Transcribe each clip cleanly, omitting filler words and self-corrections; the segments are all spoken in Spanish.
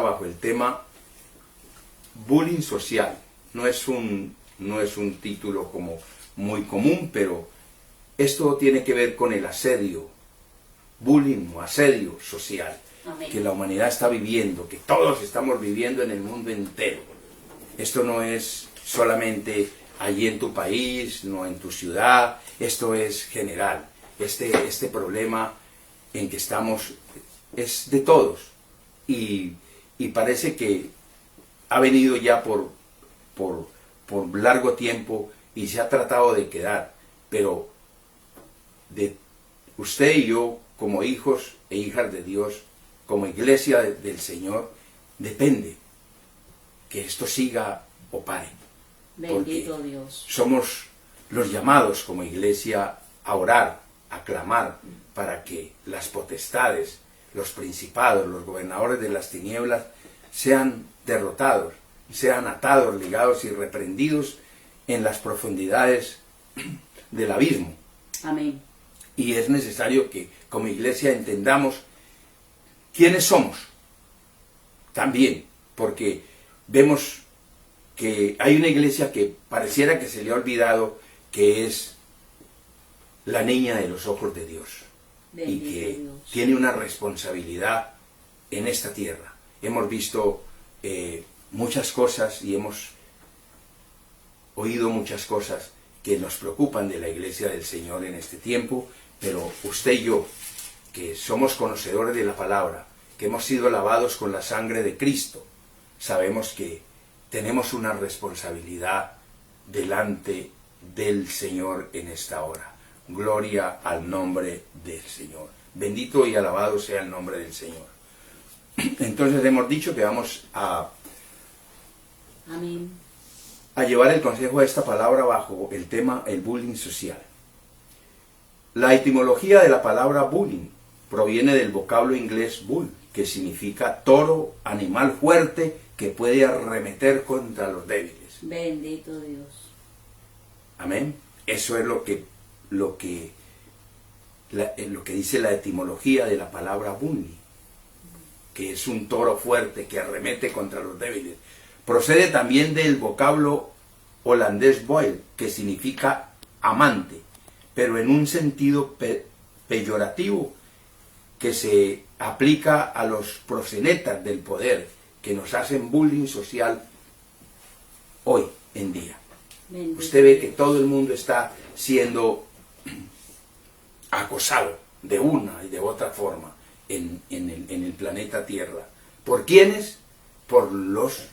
bajo el tema bullying social. No es un título como muy común, pero esto tiene que ver con el asedio, bullying o asedio social. Amén. Que la humanidad está viviendo, que todos estamos viviendo en el mundo entero. Esto no es solamente allí en tu país, no en tu ciudad, esto es general. Este problema en que estamos es de todos y parece que ha venido ya por largo tiempo y se ha tratado de quedar, pero de usted y yo como hijos e hijas de Dios, como iglesia del Señor, depende que esto siga o pare. Bendito Dios. Somos los llamados como iglesia a orar, a clamar para que las potestades, los principados, los gobernadores de las tinieblas sean derrotados, sean atados, ligados y reprendidos en las profundidades del abismo. Amén. Y es necesario que como iglesia entendamos quiénes somos también, porque vemos que hay una iglesia que pareciera que se le ha olvidado que es la niña de los ojos de Dios. Bendito y que Dios. Tiene una responsabilidad en esta tierra. Hemos visto muchas cosas y hemos oído muchas cosas que nos preocupan de la iglesia del Señor en este tiempo, pero usted y yo, que somos conocedores de la palabra, que hemos sido lavados con la sangre de Cristo, sabemos que tenemos una responsabilidad delante del Señor en esta hora. Gloria al nombre del Señor. Bendito y alabado sea el nombre del Señor. Entonces hemos dicho que vamos Amén. A llevar el consejo de esta palabra bajo el tema el bullying social. La etimología de la palabra bullying proviene del vocablo inglés bull, que significa toro, animal fuerte que puede arremeter contra los débiles. Bendito Dios. Amén. Eso es lo que dice la etimología de la palabra bully, que es un toro fuerte que arremete contra los débiles. Procede también del vocablo holandés boil, que significa amante, pero en un sentido peyorativo que se aplica a los proxenetas del poder que nos hacen bullying social hoy en día. Bendito. Usted ve que todo el mundo está siendo acosado de una y de otra forma en el planeta Tierra. ¿Por quiénes? Por los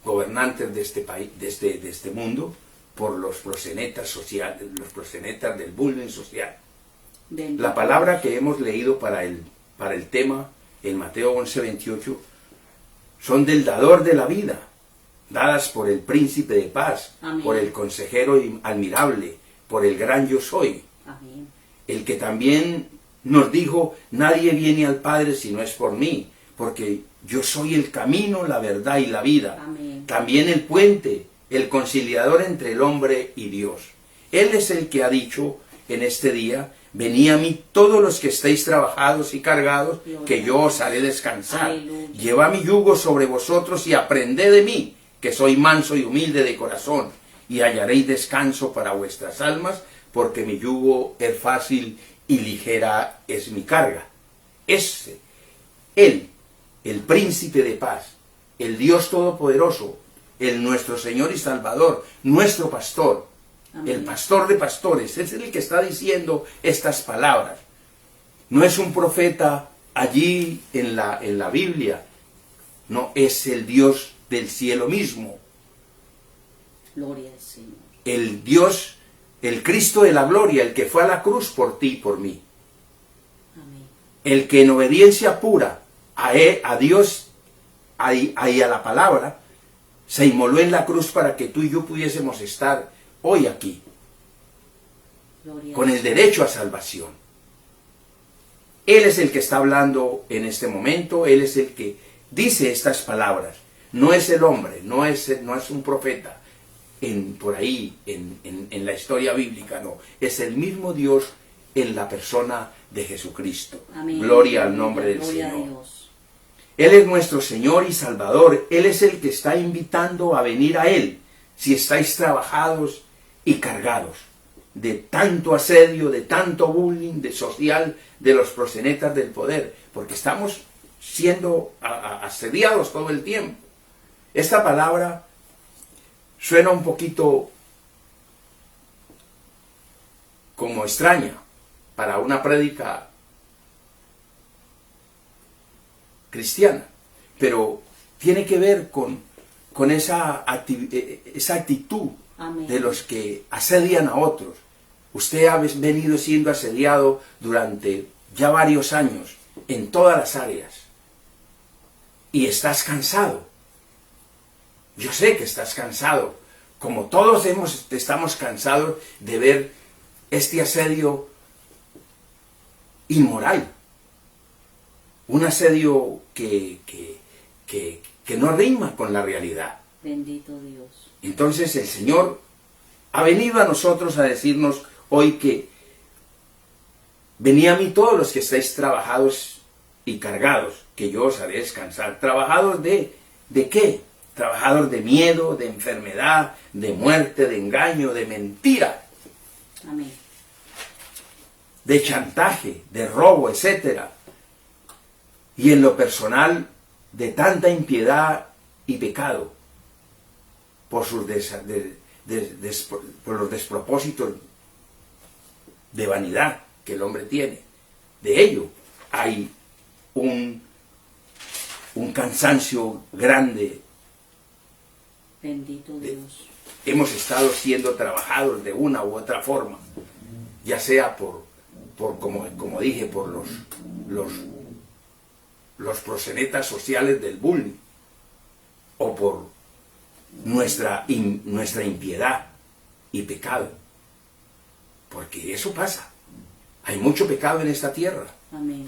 gobernantes de este país, de este mundo, por los proxenetas sociales, los proxenetas del bullying social. Bendito. La palabra que hemos leído para el tema en Mateo 11:28 son del dador de la vida, dadas por el príncipe de paz. Amén. Por el consejero admirable, por el gran yo soy. Amén. El que también nos dijo, nadie viene al Padre si no es por mí, porque yo soy el camino, la verdad y la vida. Amén. También el puente, el conciliador entre el hombre y Dios. Él es el que ha dicho en este día, venid a mí todos los que estéis trabajados y cargados, que yo os haré descansar. Aleluya. Llevad mi yugo sobre vosotros y aprended de mí, que soy manso y humilde de corazón, y hallaréis descanso para vuestras almas, porque mi yugo es fácil y ligera es mi carga. Él, el príncipe de paz, el Dios todopoderoso, el nuestro Señor y Salvador, nuestro pastor, amén, el pastor de pastores, es el que está diciendo estas palabras. No es un profeta allí en la Biblia, no, es el Dios del cielo mismo. Gloria al Señor. El Dios, el Cristo de la gloria, el que fue a la cruz por ti y por mí. Amén. El que en obediencia pura a Dios y a la palabra, se inmoló en la cruz para que tú y yo pudiésemos estar hoy aquí, Gloria con el derecho a salvación. Él es el que está hablando en este momento, Él es el que dice estas palabras. No es el hombre, no es un profeta por ahí en la historia bíblica, no. Es el mismo Dios en la persona de Jesucristo. Amén. Gloria al nombre del Gloria Señor. A Dios. Él es nuestro Señor y Salvador. Él es el que está invitando a venir a Él, si estáis trabajados y cargados de tanto asedio, de tanto bullying, de social, de los proxenetas del poder, porque estamos siendo asediados todo el tiempo. Esta palabra suena un poquito como extraña para una prédica cristiana, pero tiene que ver con esa actitud Amén. de los que asedian a otros. Usted ha venido siendo asediado durante ya varios años en todas las áreas y estás cansado. Yo sé que estás cansado, como todos estamos cansados de ver este asedio inmoral, un asedio que no rima con la realidad. Bendito Dios. Entonces el Señor ha venido a nosotros a decirnos hoy que venid a mí todos los que estáis trabajados y cargados, que yo os haré descansar. ¿Trabajados de qué? Trabajados de miedo, de enfermedad, de muerte, de engaño, de mentira, Amén. de chantaje, de robo, etc. Y en lo personal, de tanta impiedad y pecado por por los despropósitos de vanidad que el hombre tiene. De ello hay un cansancio grande. Bendito Dios. Hemos estado siendo trabajados de una u otra forma, ya sea por como dije, por los proxenetas sociales del bullying, o por nuestra impiedad y pecado. Porque eso pasa. Hay mucho pecado en esta tierra. Amén.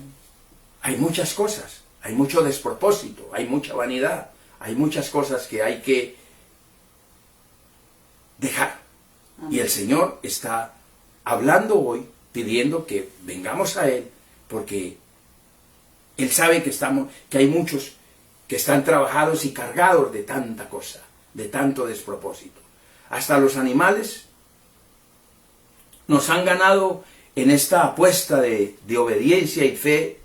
Hay muchas cosas. Hay mucho despropósito. Hay mucha vanidad. Hay muchas cosas que hay que dejar. Amén. Y el Señor está hablando hoy, pidiendo que vengamos a Él, porque Él sabe que hay muchos que están trabajados y cargados de tanta cosa, de tanto despropósito. Hasta los animales nos han ganado en esta apuesta de obediencia y fe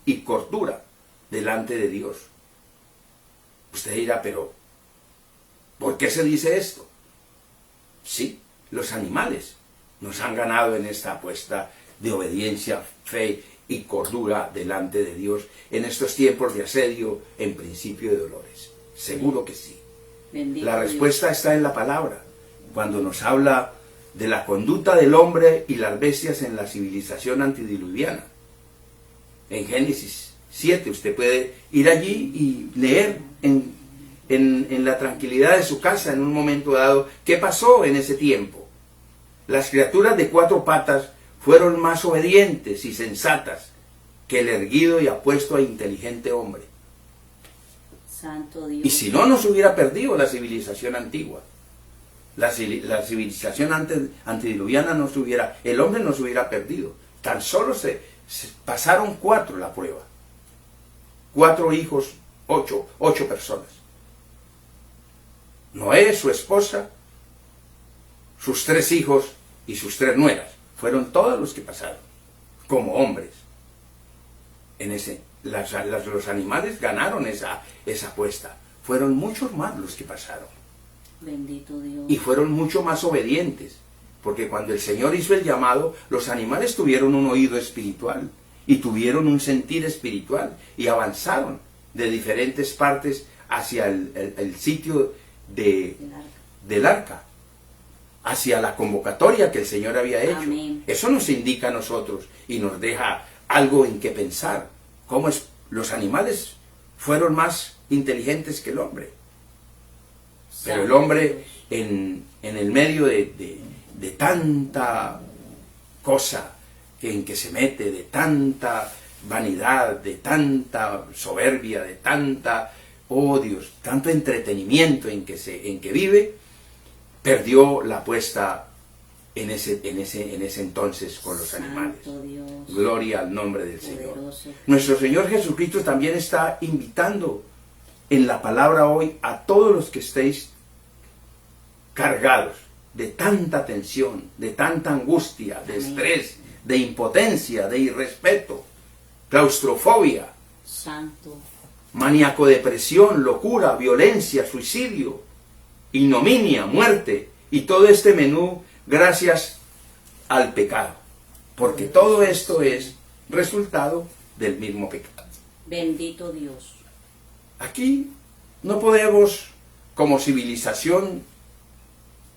y cordura delante de Dios. Usted dirá, pero ¿por qué se dice esto? Sí, los animales nos han ganado en esta apuesta de obediencia, fe y cordura delante de Dios en estos tiempos de asedio, en principio de dolores. Seguro que sí. Bendito La respuesta Dios. está en la palabra, cuando nos habla de la conducta del hombre y las bestias en la civilización antediluviana. En Génesis 7, usted puede ir allí y leer en la tranquilidad de su casa en un momento dado qué pasó en ese tiempo. Las criaturas de cuatro patas fueron más obedientes y sensatas que el erguido y apuesto e inteligente hombre. Santo Dios. Y si no, nos hubiera perdido la civilización antigua. La civilización antediluviana el hombre no se hubiera perdido. Tan solo se pasaron 4 la prueba. 4 hijos, 8 personas. Noé, su esposa, sus 3 hijos y sus 3 nueras. Fueron todos los que pasaron, como hombres. Los animales ganaron esa apuesta. Fueron muchos más los que pasaron. Bendito Dios. Y fueron mucho más obedientes. Porque cuando el Señor hizo el llamado, los animales tuvieron un oído espiritual y tuvieron un sentir espiritual y avanzaron de diferentes partes hacia el sitio del arca, hacia la convocatoria que el Señor había hecho. Amén. Eso nos indica a nosotros y nos deja algo en que pensar. Los animales fueron más inteligentes que el hombre. Pero el hombre, en el medio de tanta cosa en que se mete, de tanta vanidad, de tanta soberbia, de tanta odios, tanto entretenimiento en que vive, perdió la apuesta en ese entonces con los animales. Santo Dios, Gloria al nombre del Señor. poderoso. Nuestro Señor Jesucristo también está invitando en la palabra hoy a todos los que estéis cargados de tanta tensión, de tanta angustia, de Amén. estrés, de impotencia, de irrespeto, claustrofobia, Santo, maníaco-depresión, locura, violencia, suicidio, ignominia, muerte y todo este menú gracias al pecado. Porque todo esto es resultado del mismo pecado. bendito Dios. Aquí no podemos, como civilización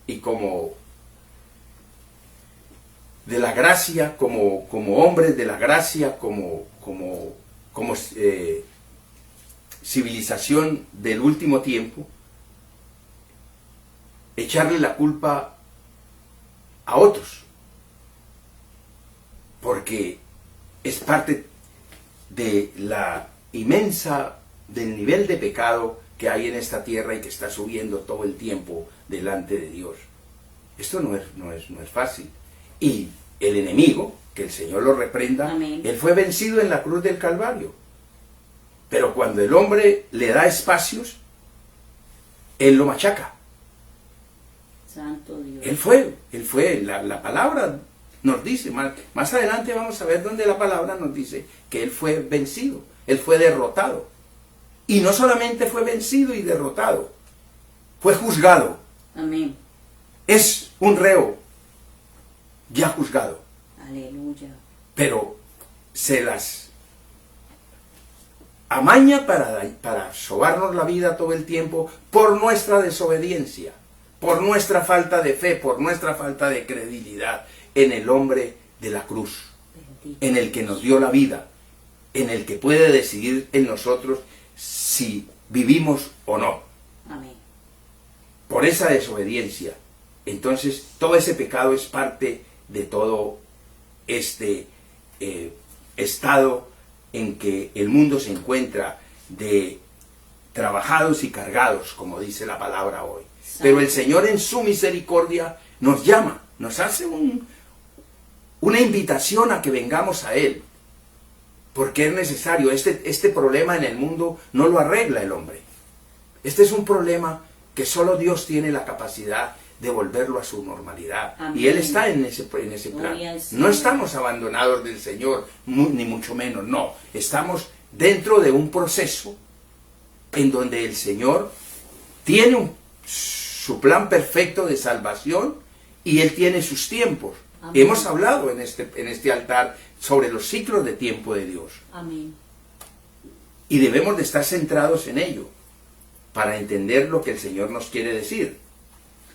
y como de la gracia, como hombres de la gracia, como civilización del último tiempo, echarle la culpa a otros, porque es parte de la inmensa, del nivel de pecado que hay en esta tierra y que está subiendo todo el tiempo delante de Dios. Esto no es fácil. Y el enemigo, que el Señor lo reprenda, Amén. él fue vencido en la cruz del Calvario. Pero cuando el hombre le da espacios, él lo machaca. Santo Dios. Él fue, la palabra nos dice, más adelante vamos a ver donde la palabra nos dice que él fue vencido, él fue derrotado. Y no solamente fue vencido y derrotado, fue juzgado. Amén. Es un reo ya juzgado, Aleluya. pero se las amaña para sobarnos la vida todo el tiempo por nuestra desobediencia, por nuestra falta de fe, por nuestra falta de credibilidad en el hombre de la cruz, Bendito. en el que nos dio la vida, en el que puede decidir en nosotros si vivimos o no. Amén. Por esa desobediencia. Entonces, todo ese pecado es parte de todo este estado en que el mundo se encuentra de trabajados y cargados, como dice la palabra hoy. Pero el Señor en su misericordia nos llama, nos hace una invitación a que vengamos a Él. Porque es necesario. Este problema en el mundo no lo arregla el hombre. Este es un problema que solo Dios tiene la capacidad de volverlo a su normalidad. Amén. Y Él está en ese plan. Gloria al No Señor. estamos abandonados del Señor, ni mucho menos, no. Estamos dentro de un proceso en donde el Señor tiene su plan perfecto de salvación y Él tiene sus tiempos. Amén. Hemos hablado en este altar sobre los ciclos de tiempo de Dios. Amén. Y debemos de estar centrados en ello para entender lo que el Señor nos quiere decir.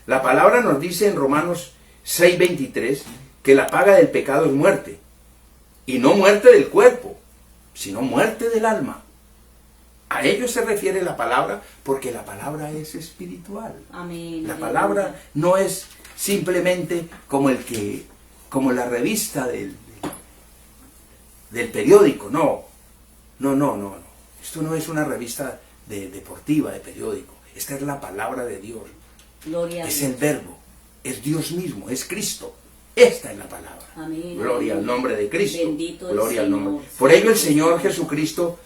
La palabra nos dice en Romanos 6:23 que la paga del pecado es muerte. Y no muerte del cuerpo, sino muerte del alma. A ello se refiere la palabra porque la palabra es espiritual. Amén. La Aleluya. palabra no es simplemente como la revista del periódico, no. Esto no es una revista deportiva, de periódico. Esta es la palabra de Dios. Gloria a Es Dios. el verbo, es Dios mismo, es Cristo. Esta es la palabra. Amén. Gloria al nombre de Cristo. Bendito el Gloria al nombre. Señor. Por ello el Señor Jesucristo,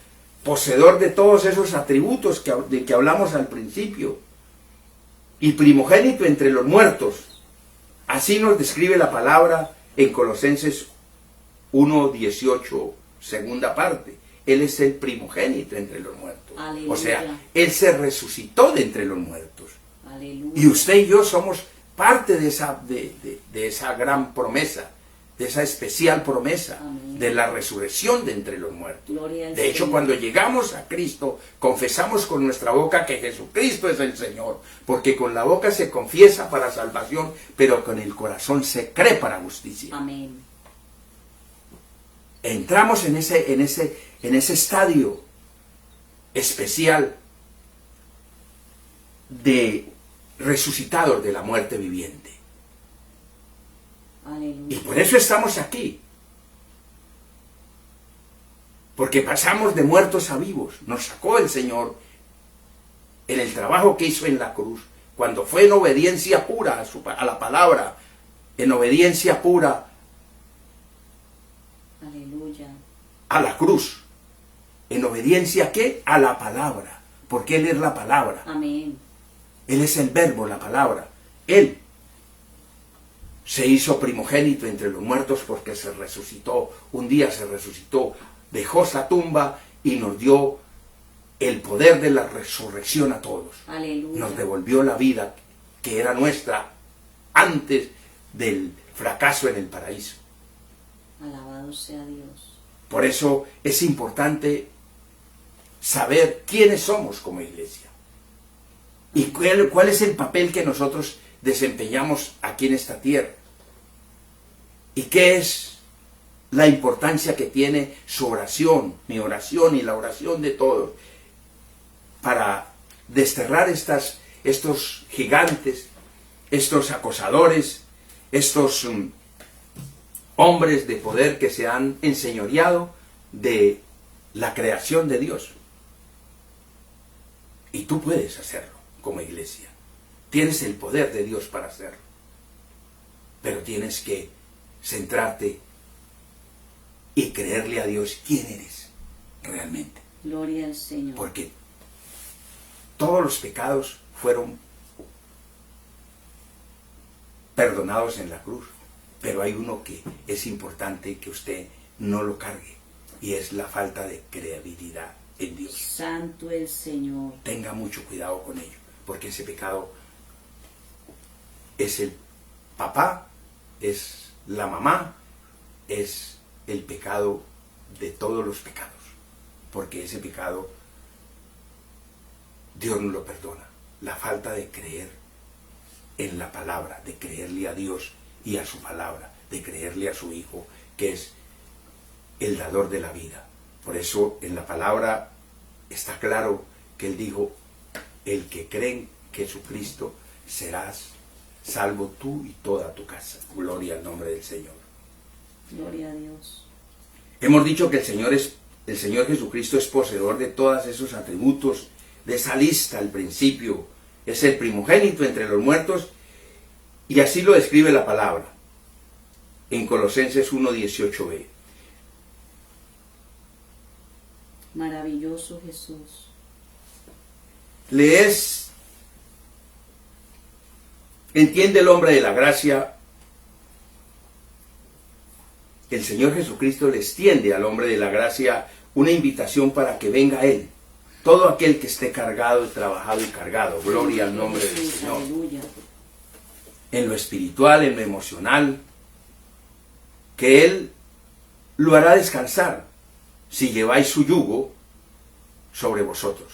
poseedor de todos esos atributos de que hablamos al principio, y primogénito entre los muertos. Así nos describe la palabra en Colosenses 1:18, segunda parte. Él es el primogénito entre los muertos. Aleluya. O sea, Él se resucitó de entre los muertos. Aleluya. Y usted y yo somos parte de esa gran promesa, de esa especial promesa, Amén. de la resurrección de entre los muertos. Gloria al De hecho, Señor. cuando llegamos a Cristo, confesamos con nuestra boca que Jesucristo es el Señor, porque con la boca se confiesa para salvación, pero con el corazón se cree para justicia. Amén. Entramos en ese estadio especial de resucitados de la muerte viviente. Aleluya. Y por eso estamos aquí. Porque pasamos de muertos a vivos. Nos sacó el Señor en el trabajo que hizo en la cruz, cuando fue en obediencia pura a la palabra, en obediencia pura Aleluya. a la cruz. ¿En obediencia a qué? A la palabra. Porque Él es la palabra. Amén. Él es el verbo, la palabra. Él se hizo primogénito entre los muertos porque se resucitó. Un día se resucitó, dejó esa tumba y nos dio el poder de la resurrección a todos. Aleluya. Nos devolvió la vida que era nuestra antes del fracaso en el paraíso. Alabado sea Dios. Por eso es importante saber quiénes somos como iglesia y cuál es el papel que nosotros desempeñamos aquí en esta tierra y qué es la importancia que tiene su oración, mi oración y la oración de todos para desterrar estos gigantes, estos acosadores, estos hombres de poder que se han enseñoreado de la creación de Dios. Y tú puedes hacerlo como iglesia. Tienes el poder de Dios para hacerlo. Pero tienes que centrarte y creerle a Dios quién eres realmente. Gloria al Señor. Porque todos los pecados fueron perdonados en la cruz. Pero hay uno que es importante que usted no lo cargue. Y es la falta de credibilidad en Dios. Santo el Señor. Tenga mucho cuidado con ello, porque ese pecado es el papá, es la mamá, es el pecado de todos los pecados, porque ese pecado Dios no lo perdona. La falta de creer en la palabra, de creerle a Dios y a su palabra, de creerle a su Hijo, que es el dador de la vida. Por eso en la palabra está claro que Él dijo, el que cree en Jesucristo serás salvo tú y toda tu casa. Gloria al nombre del Señor. Gloria a Dios. Hemos dicho que el Señor Jesucristo es poseedor de todos esos atributos, de esa lista al principio. Es el primogénito entre los muertos y así lo describe la palabra en Colosenses 1:18b. Maravilloso Jesús. Entiende el hombre de la gracia, el Señor Jesucristo le extiende al hombre de la gracia una invitación para que venga a Él. Todo aquel que esté cargado, trabajado y cargado. Gloria al nombre del Señor. Aleluya. En lo espiritual, en lo emocional, que Él lo hará descansar si lleváis su yugo sobre vosotros,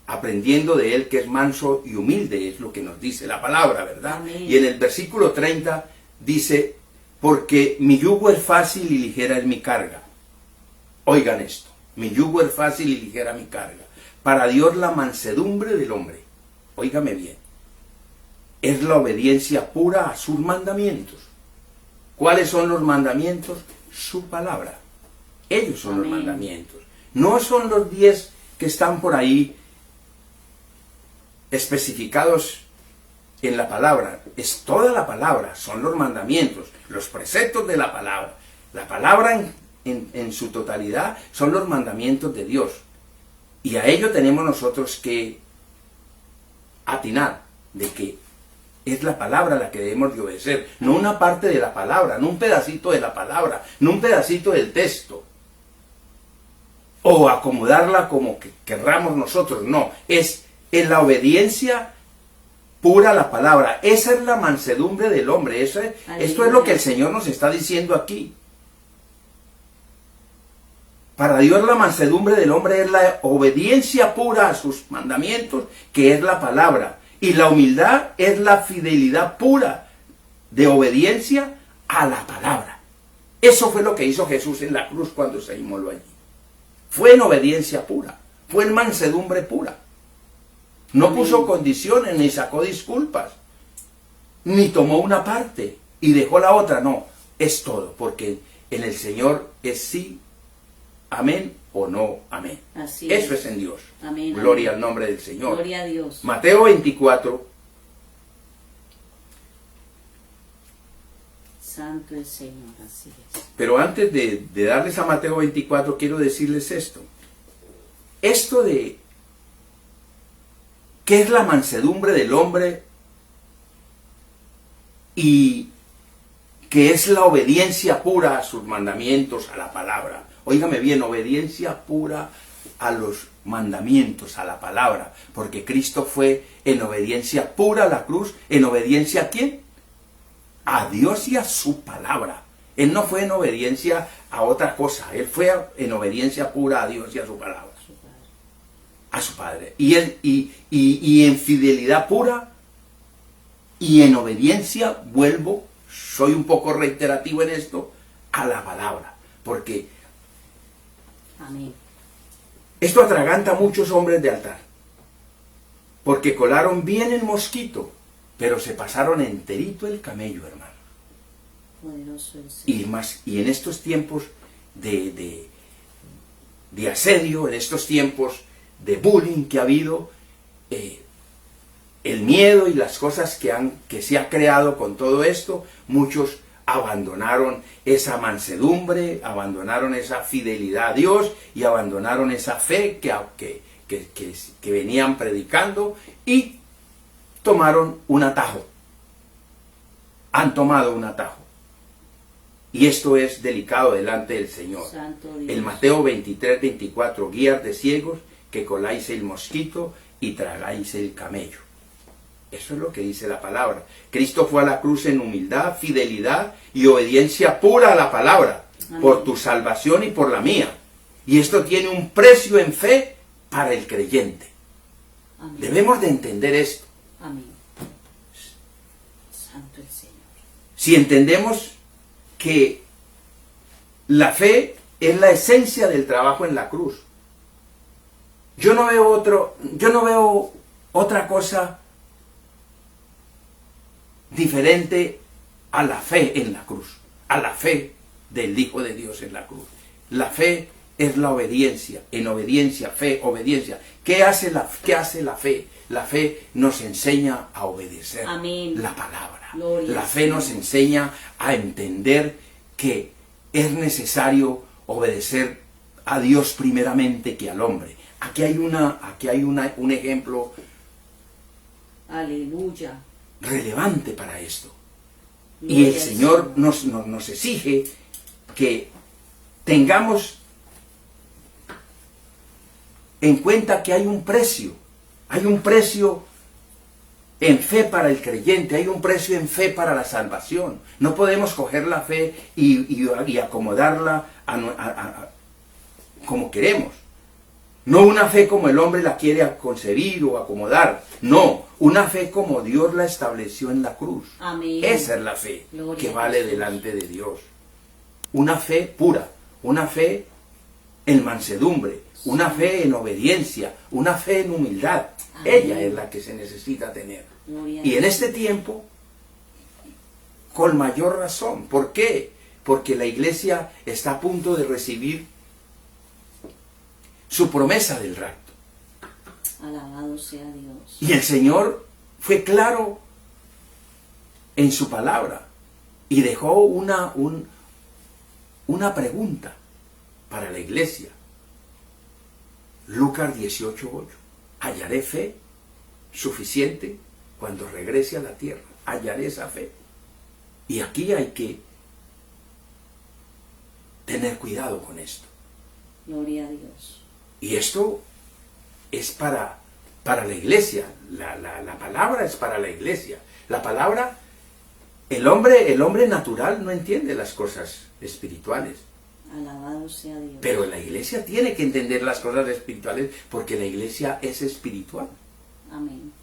aprendiendo de Él que es manso y humilde, es lo que nos dice la palabra, ¿verdad? Amén. Y en el versículo 30 dice, porque mi yugo es fácil y ligera es mi carga. Oigan esto, mi yugo es fácil y ligera mi carga. Para Dios la mansedumbre del hombre, óigame bien, es la obediencia pura a sus mandamientos. ¿Cuáles son los mandamientos? Su palabra. Ellos son Amén. los mandamientos. No son los 10 que están por ahí especificados en la palabra. Es toda la palabra, son los mandamientos, los preceptos de la palabra. La palabra en su totalidad son los mandamientos de Dios. Y a ello tenemos nosotros que atinar de que es la palabra la que debemos de obedecer, no una parte de la palabra, no un pedacito de la palabra, no un pedacito del texto, o acomodarla como que querramos nosotros, no, es en la obediencia pura a la palabra. Esa es la mansedumbre del hombre, esto es lo que el Señor nos está diciendo aquí. Para Dios la mansedumbre del hombre es la obediencia pura a sus mandamientos, que es la palabra. Y la humildad es la fidelidad pura de obediencia a la palabra. Eso fue lo que hizo Jesús en la cruz cuando se inmoló allí. Fue en obediencia pura, fue en mansedumbre pura. No puso condiciones, ni sacó disculpas, ni tomó una parte y dejó la otra. No, es todo, porque en el Señor es sí, amén o no, amén. Así Eso es en Dios. Amén. Gloria Amén. al nombre del Señor. Gloria a Dios. Mateo 24, Santo el Señor, así es. Pero antes de darles a Mateo 24, quiero decirles esto. Esto de qué es la mansedumbre del hombre y que es la obediencia pura a sus mandamientos, a la palabra. Óigame bien, obediencia pura a los mandamientos, a la palabra, porque Cristo fue en obediencia pura a la cruz. ¿En obediencia a quién? A Dios y a su palabra. Él no fue en obediencia a otra cosa, él fue en obediencia pura a Dios y a su palabra, a su Padre. Y en fidelidad pura y en obediencia, vuelvo, soy un poco reiterativo en esto, a la palabra, porque Amén. esto atraganta a muchos hombres de altar, porque colaron bien el mosquito, pero se pasaron enterito el camello, hermano. Poderoso el Señor. Y en estos tiempos de asedio, en estos tiempos de bullying que ha habido, el miedo y las cosas que se ha creado con todo esto, muchos abandonaron esa mansedumbre, abandonaron esa fidelidad a Dios y abandonaron esa fe que venían predicando y tomaron un atajo. Han tomado un atajo. Y esto es delicado delante del Señor. Santo Dios. El Mateo 23, 24, guías de ciegos, que coláis el mosquito y tragáis el camello. Eso es lo que dice la palabra. Cristo fue a la cruz en humildad, fidelidad y obediencia pura a la palabra, Amén. por tu salvación y por la mía. Y esto tiene un precio en fe para el creyente. Amén. Debemos de entender esto. Amén. Santo el Señor. Si entendemos que la fe es la esencia del trabajo en la cruz. Yo no veo otra cosa diferente a la fe en la cruz, a la fe del Hijo de Dios en la cruz. La fe es la obediencia, en obediencia, fe, obediencia. ¿Qué hace la fe? La fe nos enseña a obedecer. Amén. La palabra. Gloria La al fe nos Señor. enseña a entender que es necesario obedecer a Dios primeramente que al hombre. Aquí hay un ejemplo Aleluya. relevante para esto. Y Gloria el al Señor nos exige que tengamos en cuenta que hay un precio en fe para el creyente, hay un precio en fe para la salvación. No podemos coger la fe y acomodarla como queremos. No una fe como el hombre la quiere concebir o acomodar. No, una fe como Dios la estableció en la cruz. Amén. Esa es la fe Gloria que a vale Jesús. delante de Dios. Una fe pura, una fe en mansedumbre, una fe en obediencia, una fe en humildad. Amén. Ella es la que se necesita tener. Gloria a Y en Dios. este tiempo, con mayor razón. ¿Por qué? Porque la iglesia está a punto de recibir su promesa del rapto. Alabado sea Dios. Y el Señor fue claro en su palabra y dejó una pregunta para la iglesia. Lucas 18:8. ¿Hallaré fe suficiente cuando regrese a la tierra? ¿Hallaré esa fe? Y aquí hay que tener cuidado con esto. Gloria a Dios. Y esto es para la iglesia. La palabra es para la iglesia. La palabra, el hombre natural no entiende las cosas espirituales. Alabado sea Dios. Pero la iglesia tiene que entender las cosas espirituales porque la iglesia es espiritual. Amén.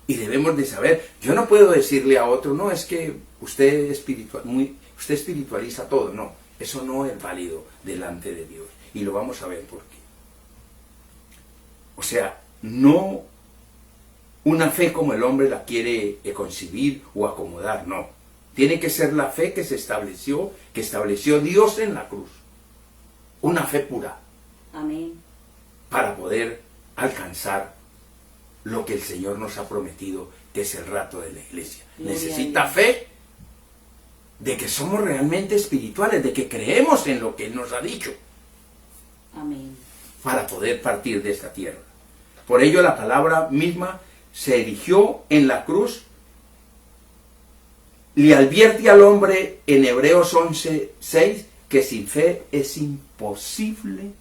Y debemos de saber, yo no puedo decirle a otro, no, es que usted espiritualiza todo. No, eso no es válido delante de Dios. Y lo vamos a ver por qué. O sea, no una fe como el hombre la quiere concebir o acomodar, no. Tiene que ser la fe que estableció Dios en la cruz. Una fe pura Amén. para poder alcanzar lo que el Señor nos ha prometido, que es el rapto de la iglesia. Gloria a Necesita Dios. fe de que somos realmente espirituales, de que creemos en lo que Él nos ha dicho Amén. para poder partir de esta tierra. Por ello la palabra misma se erigió en la cruz. Le advierte al hombre en Hebreos 11:6 que sin fe es imposible,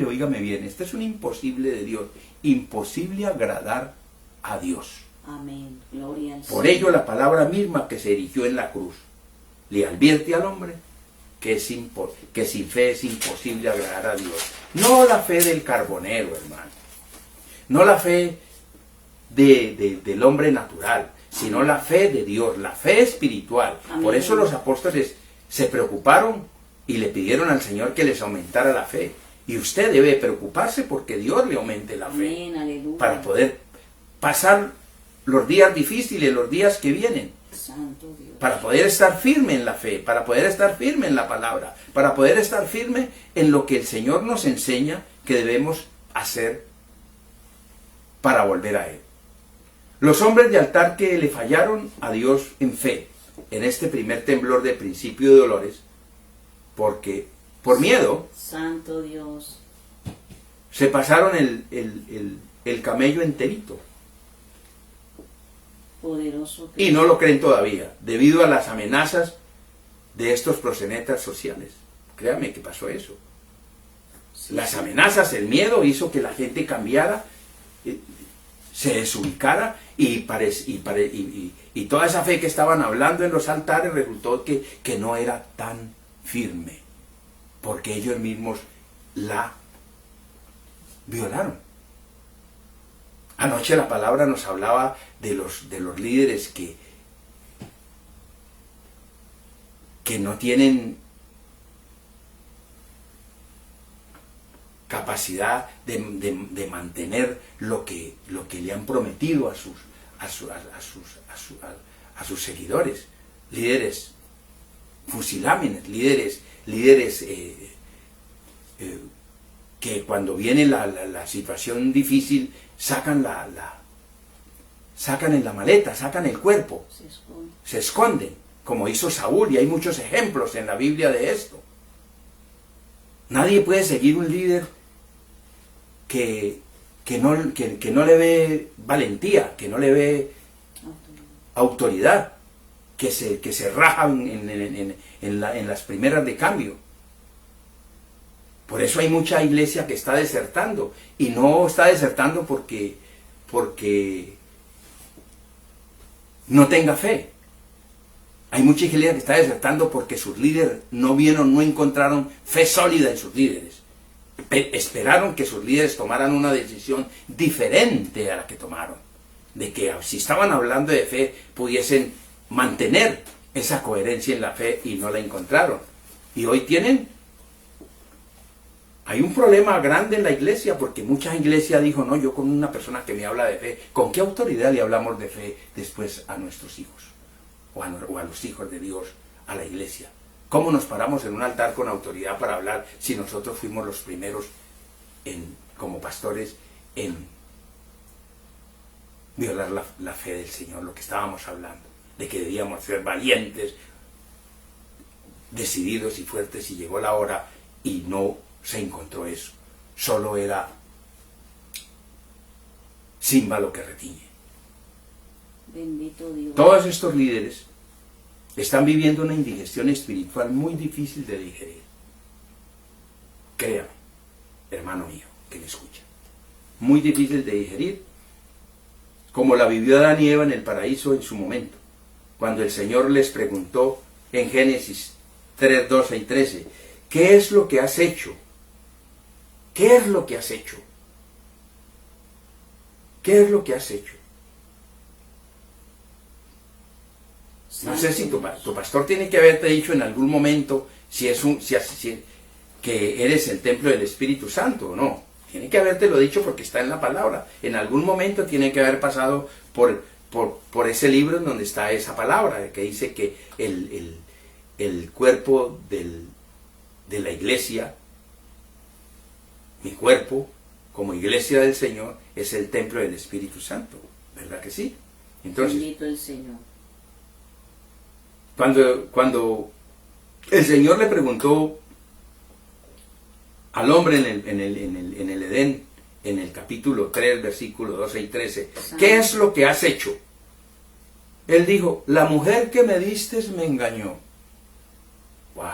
oígame bien, este es un imposible de Dios, imposible agradar a Dios. Amén. Gloria al Por Señor. ello la palabra misma que se erigió en la cruz le advierte al hombre que sin fe es imposible agradar a Dios. No la fe del carbonero, hermano. No la fe del hombre natural, sino la fe de Dios, la fe espiritual. Amén. Por eso los apóstoles se preocuparon y le pidieron al Señor que les aumentara la fe. Y usted debe preocuparse porque Dios le aumente la fe. Amén. Aleluya. Para poder pasar los días difíciles, los días que vienen. Santo Dios. Para poder estar firme en la fe, para poder estar firme en la palabra, para poder estar firme en lo que el Señor nos enseña que debemos hacer para volver a Él. Los hombres de altar que le fallaron a Dios en fe, en este primer temblor de principio de dolores, porque por miedo Santo Dios. se pasaron el camello enterito. Poderoso. Y no lo creen todavía, debido a las amenazas de estos proxenetas sociales. Créame que pasó eso. Sí. Las amenazas, el miedo hizo que la gente cambiara, se desubicara y toda esa fe que estaban hablando en los altares resultó que no era tan firme, porque ellos mismos la violaron. Anoche la palabra nos hablaba de los líderes que no tienen capacidad de mantener lo que le han prometido a sus seguidores. Líderes fusilámenes, líderes que cuando viene la situación difícil sacan en la maleta, sacan el cuerpo, se esconden, como hizo Saúl, y hay muchos ejemplos en la Biblia de esto. Nadie puede seguir un líder que no le ve valentía, que no le ve autoridad, que se raja en las primeras de cambio. Por eso hay mucha iglesia que está desertando, y no está desertando porque no tenga fe. Hay mucha iglesia que está desertando porque sus líderes no encontraron fe sólida en sus líderes. Esperaron que sus líderes tomaran una decisión diferente a la que tomaron. De que si estaban hablando de fe, pudiesen mantener esa coherencia en la fe, y no la encontraron. Y hoy hay un problema grande en la iglesia, porque mucha iglesia dijo, no, yo con una persona que me habla de fe, ¿con qué autoridad le hablamos de fe después a nuestros hijos? O a los hijos de Dios, a la iglesia. ¿Cómo nos paramos en un altar con autoridad para hablar si nosotros fuimos los primeros como pastores en violar la fe del Señor? Lo que estábamos hablando, de que debíamos ser valientes, decididos y fuertes, y llegó la hora y no se encontró eso. Solo era címbalo que retiñe. Bendito Dios. Todos estos líderes están viviendo una indigestión espiritual muy difícil de digerir. Créame, hermano mío, que me escucha. Muy difícil de digerir, como la vivió Adán y Eva en el paraíso en su momento, cuando el Señor les preguntó en Génesis 3, 12 y 13, ¿qué es lo que has hecho? ¿Qué es lo que has hecho? ¿Qué es lo que has hecho? No sé si tu pastor tiene que haberte dicho en algún momento que eres el templo del Espíritu Santo o no. Tiene que habértelo dicho porque está en la palabra. En algún momento tiene que haber pasado por ese libro en donde está esa palabra, que dice que el cuerpo de la iglesia, mi cuerpo, como iglesia del Señor, es el templo del Espíritu Santo. ¿Verdad que sí? Entonces, bendito el Señor. Cuando el Señor le preguntó al hombre en el Edén, en el capítulo 3, versículos 12 y 13, ¿qué es lo que has hecho? Él dijo, la mujer que me diste me engañó. ¡Wow!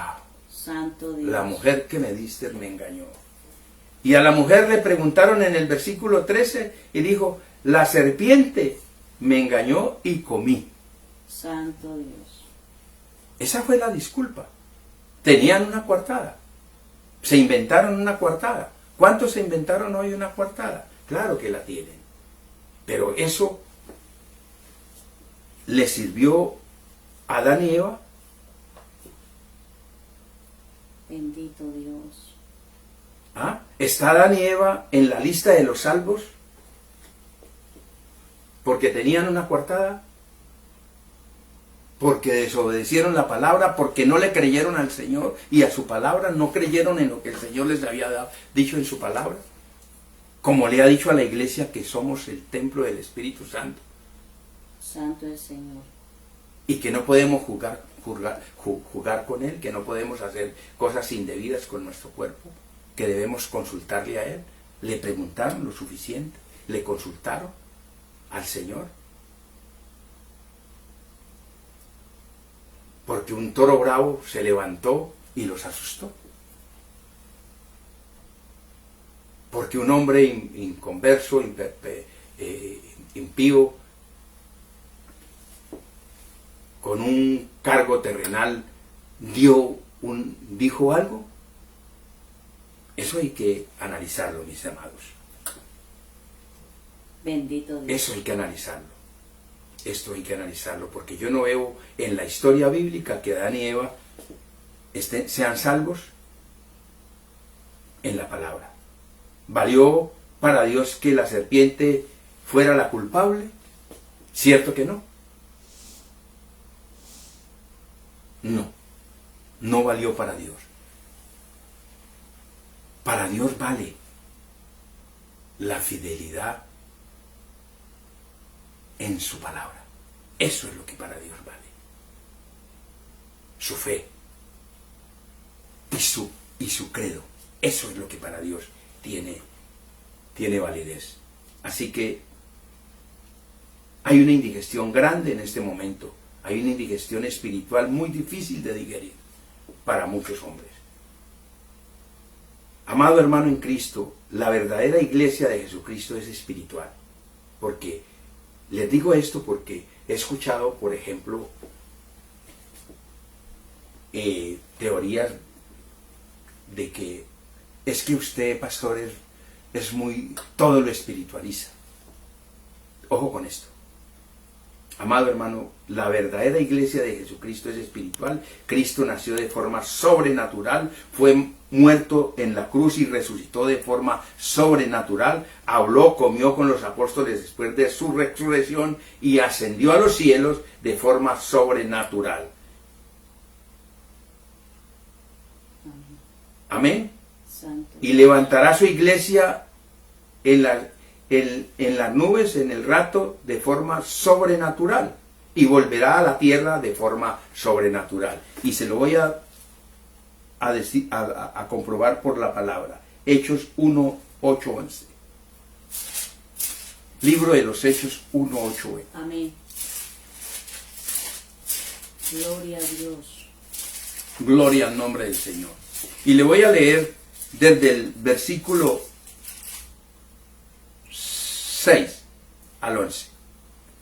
Santo Dios. La mujer que me diste me engañó. Y a la mujer le preguntaron en el versículo 13 y dijo, la serpiente me engañó y comí. Santo Dios. Esa fue la disculpa. Tenían una coartada. Se inventaron una coartada. ¿Cuántos se inventaron hoy una coartada? Claro que la tienen. Pero eso le sirvió a Adán y Eva. Bendito Dios. ¿Ah? ¿Está Adán y Eva en la lista de los salvos? Porque tenían una coartada, porque desobedecieron la palabra, porque no le creyeron al Señor y a su palabra, no creyeron en lo que el Señor les había dicho en su palabra, como le ha dicho a la iglesia que somos el templo del Espíritu Santo Santo el Señor. y que no podemos jugar con Él, que no podemos hacer cosas indebidas con nuestro cuerpo, que debemos consultarle a Él. Le preguntaron lo suficiente, le consultaron al Señor. Porque un toro bravo se levantó y los asustó. Porque un hombre inconverso, impío, con un cargo terrenal, dijo algo. Eso hay que analizarlo, mis amados. Bendito Dios. Eso hay que analizarlo. Esto hay que analizarlo, porque yo no veo en la historia bíblica que Adán y Eva sean salvos en la palabra. ¿Valió para Dios que la serpiente fuera la culpable? ¿Cierto que no? No, no valió para Dios. Para Dios vale la fidelidad en su palabra. Eso es lo que para Dios vale. Su fe y su credo. Eso es lo que para Dios tiene validez. Así que hay una indigestión grande en este momento. Hay una indigestión espiritual muy difícil de digerir para muchos hombres. Amado hermano en Cristo, la verdadera iglesia de Jesucristo es espiritual. Porque les digo esto porque he escuchado, por ejemplo, teorías de que es que usted, pastor, todo lo espiritualiza. Ojo con esto. Amado hermano, la verdadera iglesia de Jesucristo es espiritual. Cristo nació de forma sobrenatural, fue muerto en la cruz y resucitó de forma sobrenatural, habló, comió con los apóstoles después de su resurrección y ascendió a los cielos de forma sobrenatural. Amén. Santo. Y levantará su iglesia en las nubes, en el rato, de forma sobrenatural. Y volverá a la tierra de forma sobrenatural. Y se lo voy a comprobar por la palabra. Hechos 1, 8, 11. Libro de los Hechos 1, 8, 11. Amén. Gloria a Dios. Gloria al nombre del Señor. Y le voy a leer desde el versículo 6 al 11.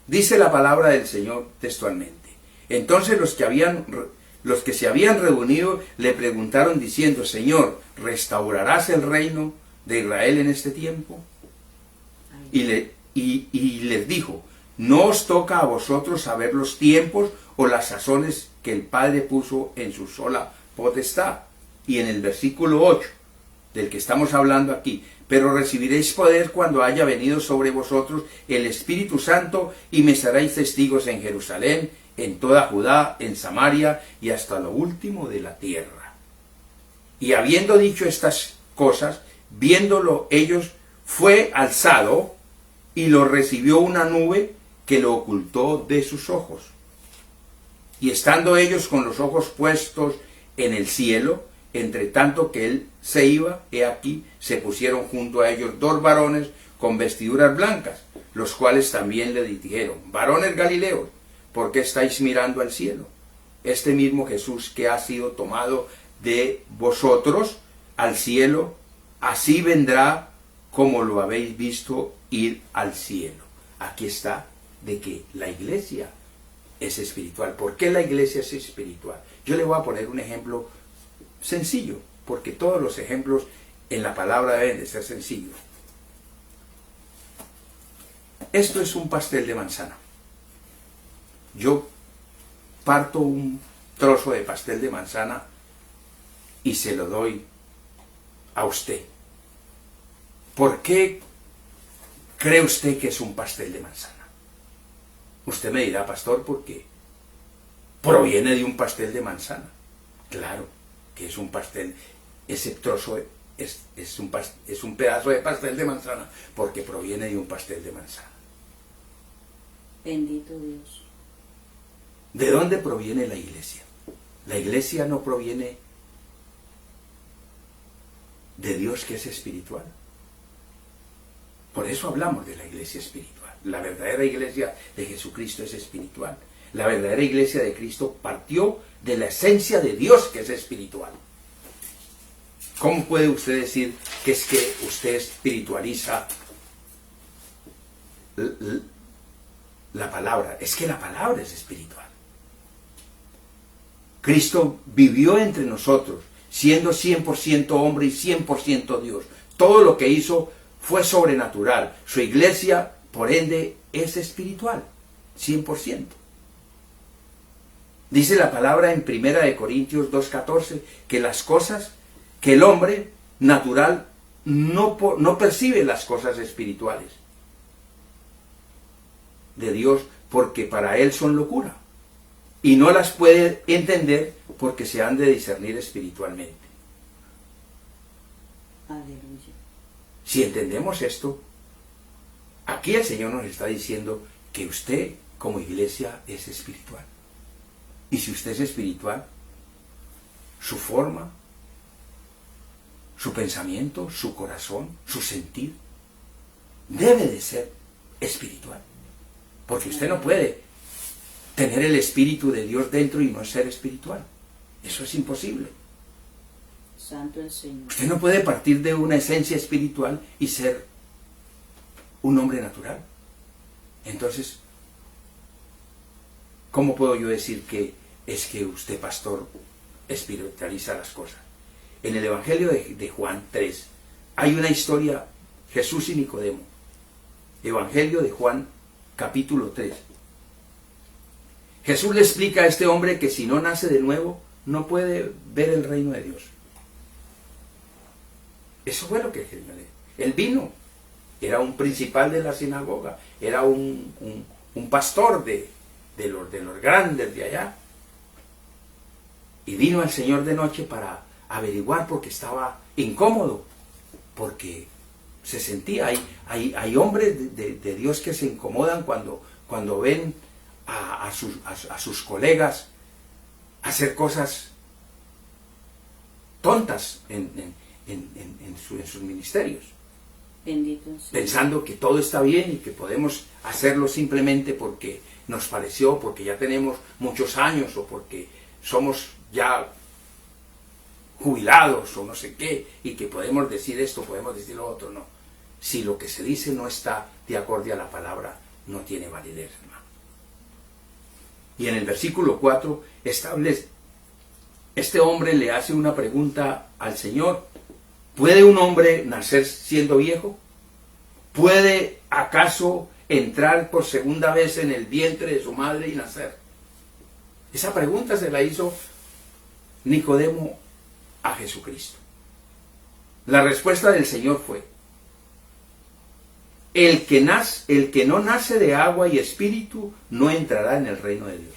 Dice la palabra del Señor textualmente. Entonces los que se habían reunido le preguntaron diciendo, Señor, ¿restaurarás el reino de Israel en este tiempo? Y les dijo, no os toca a vosotros saber los tiempos o las sazones que el Padre puso en su sola potestad. Y en el versículo 8, del que estamos hablando aquí, pero recibiréis poder cuando haya venido sobre vosotros el Espíritu Santo y me seréis testigos en Jerusalén, en toda Judá, en Samaria y hasta lo último de la tierra. Y habiendo dicho estas cosas, viéndolo ellos, fue alzado y lo recibió una nube que lo ocultó de sus ojos. Y estando ellos con los ojos puestos en el cielo, entre tanto que él se iba, he aquí, se pusieron junto a ellos 2 varones con vestiduras blancas, los cuales también le dijeron: varones Galileos, ¿por qué estáis mirando al cielo? Este mismo Jesús que ha sido tomado de vosotros al cielo, así vendrá como lo habéis visto ir al cielo. Aquí está de que la iglesia es espiritual. ¿Por qué la iglesia es espiritual? Yo le voy a poner un ejemplo sencillo, porque todos los ejemplos en la palabra deben de ser sencillos. Esto es un pastel de manzana. Yo parto un trozo de pastel de manzana y se lo doy a usted. ¿Por qué cree usted que es un pastel de manzana? Usted me dirá: pastor, porque proviene de un pastel de manzana. Claro que es un pastel, ese trozo es un pedazo de pastel de manzana, porque proviene de un pastel de manzana. Bendito Dios. ¿De dónde proviene la iglesia? La iglesia no proviene de Dios, que es espiritual. Por eso hablamos de la iglesia espiritual. La verdadera iglesia de Jesucristo es espiritual. La verdadera iglesia de Cristo partió de la esencia de Dios, que es espiritual. ¿Cómo puede usted decir que es que usted espiritualiza la palabra? Es que la palabra es espiritual. Cristo vivió entre nosotros, siendo 100% hombre y 100% Dios. Todo lo que hizo fue sobrenatural. Su iglesia, por ende, es espiritual, 100%. Dice la palabra en 1 Corintios 2:14 que las cosas, que el hombre natural no percibe las cosas espirituales de Dios, porque para él son locura, y no las puede entender porque se han de discernir espiritualmente. Aleluya. Si entendemos esto, aquí el Señor nos está diciendo que usted como iglesia es espiritual. Y si usted es espiritual, su forma, su pensamiento, su corazón, su sentir, debe de ser espiritual. Porque usted no puede tener el Espíritu de Dios dentro y no ser espiritual. Eso es imposible. Santo el Señor. Usted no puede partir de una esencia espiritual y ser un hombre natural. Entonces, ¿cómo puedo yo decir que es que usted, pastor, espiritualiza las cosas? En el Evangelio de Juan 3 hay una historia, Jesús y Nicodemo. Evangelio de Juan, capítulo 3. Jesús le explica a este hombre que si no nace de nuevo, no puede ver el reino de Dios. Eso fue lo que él vino. Era un principal de la sinagoga, era un pastor de los grandes de allá. Y vino al Señor de noche para averiguar, porque estaba incómodo, porque se sentía, hay hombres de Dios que se incomodan cuando ven a sus colegas hacer cosas tontas en sus ministerios. Bendito sea. Pensando que todo está bien y que podemos hacerlo simplemente porque nos pareció, porque ya tenemos muchos años o porque somos ya jubilados o no sé qué, y que podemos decir esto, podemos decir lo otro. No. Si lo que se dice no está de acorde a la palabra, no tiene validez, hermano. Y en el versículo 4 establece, este hombre le hace una pregunta al Señor: ¿puede un hombre nacer siendo viejo? ¿Puede acaso entrar por segunda vez en el vientre de su madre y nacer? Esa pregunta se la hizo Nicodemo a Jesucristo. La respuesta del Señor fue: el que no nace de agua y espíritu no entrará en el reino de Dios.